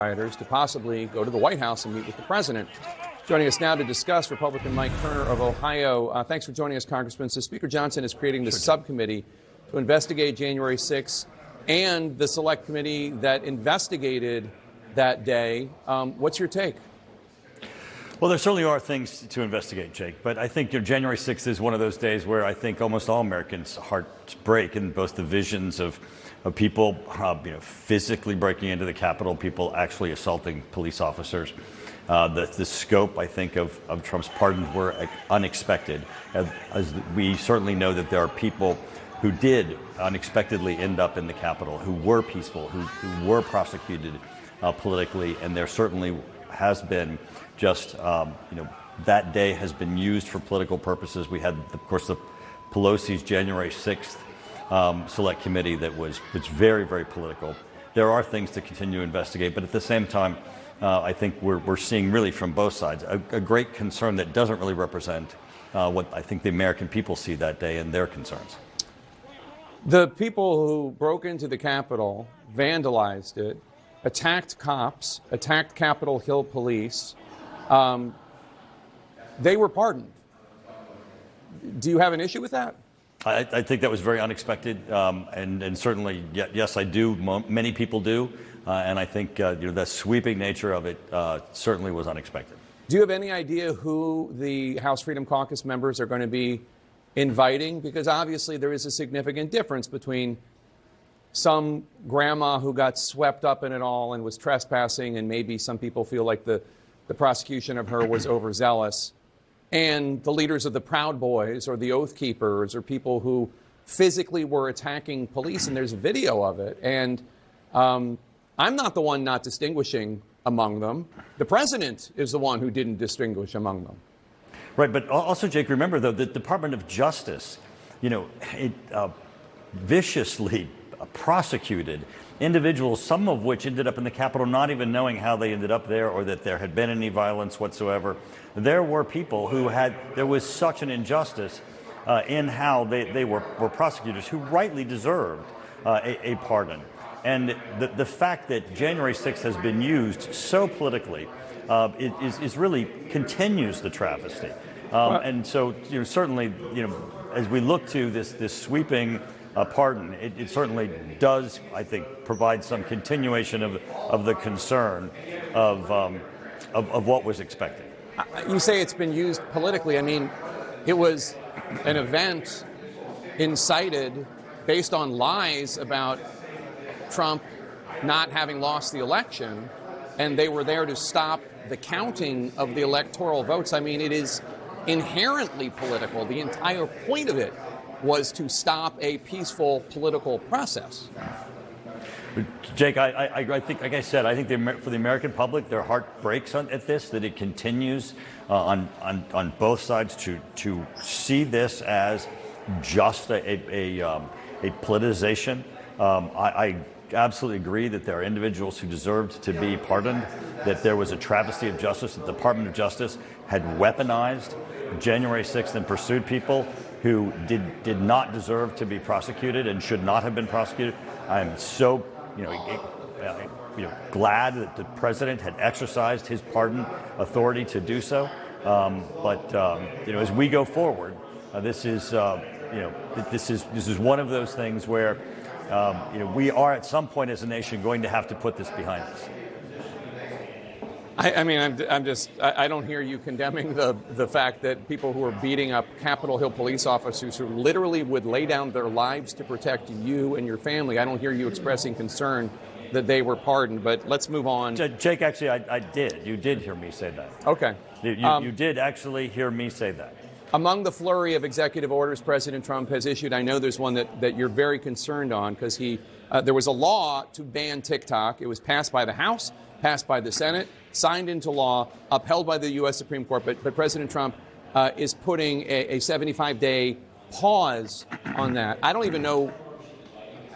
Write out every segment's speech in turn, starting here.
rioters to possibly go to the White House and meet with the president. Joining us now to discuss, Republican Mike Turner of Ohio. Thanks for joining us, Congressman. So Speaker Johnson is creating this subcommittee to investigate January 6th and the select committee that investigated that day. What's your take? Well, there certainly are things to investigate, Jake. But I think January 6th is one of those days where I think almost all Americans' hearts break, in both the visions of people physically breaking into the Capitol, people actually assaulting police officers. The scope, I think, of Trump's pardons were unexpected. As we certainly know that there are people who did unexpectedly end up in the Capitol, who were peaceful, who were prosecuted politically, and there certainly has been just, that day has been used for political purposes. We had, of course, the Pelosi's January 6th select committee that was very, very political. There are things to continue to investigate, but at the same time, I think we're seeing really from both sides a great concern that doesn't really represent what I think the American people see that day and their concerns. The people who broke into the Capitol, vandalized it, attacked cops, attacked Capitol Hill police, they were pardoned. Do you have an issue with that? I think that was very unexpected, and certainly, yes, I do. Many people do, and I think the sweeping nature of it certainly was unexpected. Do you have any idea who the House Freedom Caucus members are going to be inviting? Because obviously there is a significant difference between some grandma who got swept up in it all and was trespassing, and maybe some people feel like the prosecution of her was overzealous, and the leaders of the Proud Boys or the Oath Keepers or people who physically were attacking police, and there's video of it. And I'm not the one not distinguishing among them. The president is the one who didn't distinguish among them. Right, but also, Jake, remember, though, the Department of Justice, it viciously prosecuted individuals, some of which ended up in the Capitol not even knowing how they ended up there or that there had been any violence whatsoever. There were people there was such an injustice in how they were prosecutors who rightly deserved a pardon. And the fact that January 6th has been used so politically is really continues the travesty. And so certainly, as we look to this sweeping pardon, it certainly does, I think, provide some continuation of the concern of what was expected. You say it's been used politically. I mean, it was an event incited based on lies about Trump not having lost the election, and they were there to stop the counting of the electoral votes. I mean, it is inherently political. The entire point of it was to stop a peaceful political process. Jake, I think, like I said, I think for the American public, their heart breaks at this, that it continues on both sides to see this as just a politicization. I absolutely agree that there are individuals who deserved to be pardoned, that there was a travesty of justice, that the Department of Justice had weaponized January 6th and pursued people who did not deserve to be prosecuted and should not have been prosecuted. I'm so glad that the president had exercised his pardon authority to do so. But as we go forward, this is one of those things where we are at some point as a nation going to have to put this behind us. I don't hear you condemning the fact that people who are beating up Capitol Hill police officers who literally would lay down their lives to protect you and your family. I don't hear you expressing concern that they were pardoned, but let's move on. Jake, actually, I did. You did hear me say that. Okay. You did actually hear me say that. Among the flurry of executive orders President Trump has issued, I know there's one that you're very concerned on because there was a law to ban TikTok. It was passed by the House, passed by the Senate, signed into law, upheld by the U.S. Supreme Court. But President Trump is putting a 75-day pause on that. I don't even know.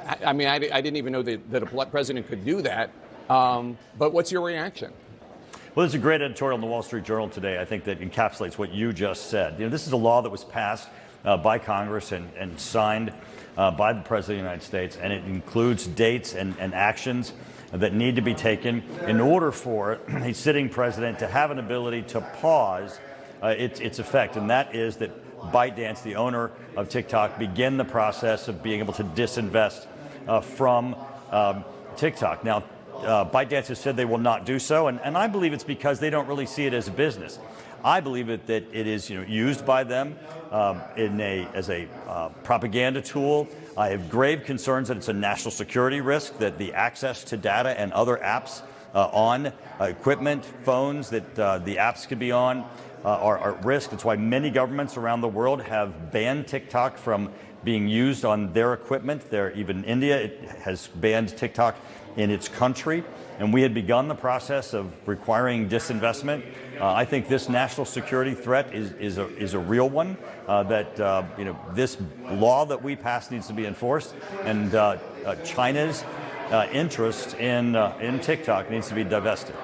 I didn't even know that a president could do that. But what's your reaction? Well, there's a great editorial in the Wall Street Journal today, I think, that encapsulates what you just said. This is a law that was passed by Congress and signed by the President of the United States, and it includes dates and actions that need to be taken in order for a sitting president to have an ability to pause its effect. And that is that ByteDance, the owner of TikTok, begin the process of being able to disinvest from TikTok. Now, ByteDance has said they will not do so, and I believe it's because they don't really see it as a business. I believe that it is used by them as a propaganda tool. I have grave concerns that it's a national security risk, that the access to data and other apps on equipment, phones that the apps could be on are at risk. That's why many governments around the world have banned TikTok from being used on their equipment. Even India has banned TikTok in its country, and we had begun the process of requiring disinvestment. I think this national security threat is a real one. This law that we passed needs to be enforced, and China's interest in TikTok needs to be divested.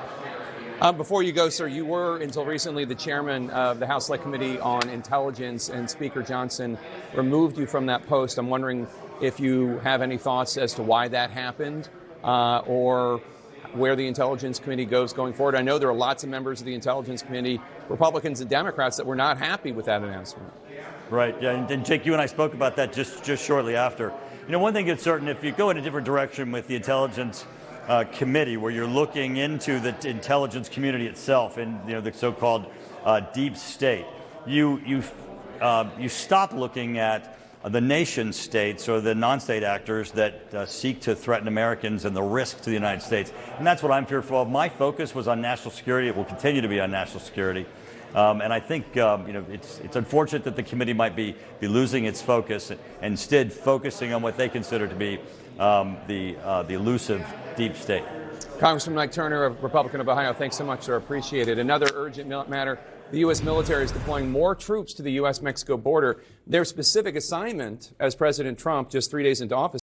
Before you go, sir, you were until recently the chairman of the House Select Committee on Intelligence, and Speaker Johnson removed you from that post. I'm wondering if you have any thoughts as to why that happened, or where the Intelligence Committee goes going forward. I know there are lots of members of the Intelligence Committee, Republicans and Democrats, that were not happy with that announcement. Right, yeah, and Jake, you and I spoke about that just shortly after. One thing is certain: if you go in a different direction with the Intelligence Committee, where you're looking into the intelligence community itself and the so-called deep state, you stop looking at the nation states or the non-state actors that seek to threaten Americans and the risk to the United States. And that's what I'm fearful of. My focus was on national security. It will continue to be on national security. And I think it's unfortunate that the committee might be losing its focus and instead focusing on what they consider to be the elusive deep state. Congressman Mike Turner, a Republican of Ohio, thanks so much, sir. Appreciate it. Another urgent matter. The U.S. military is deploying more troops to the U.S.-Mexico border. Their specific assignment, as President Trump, just 3 days into office,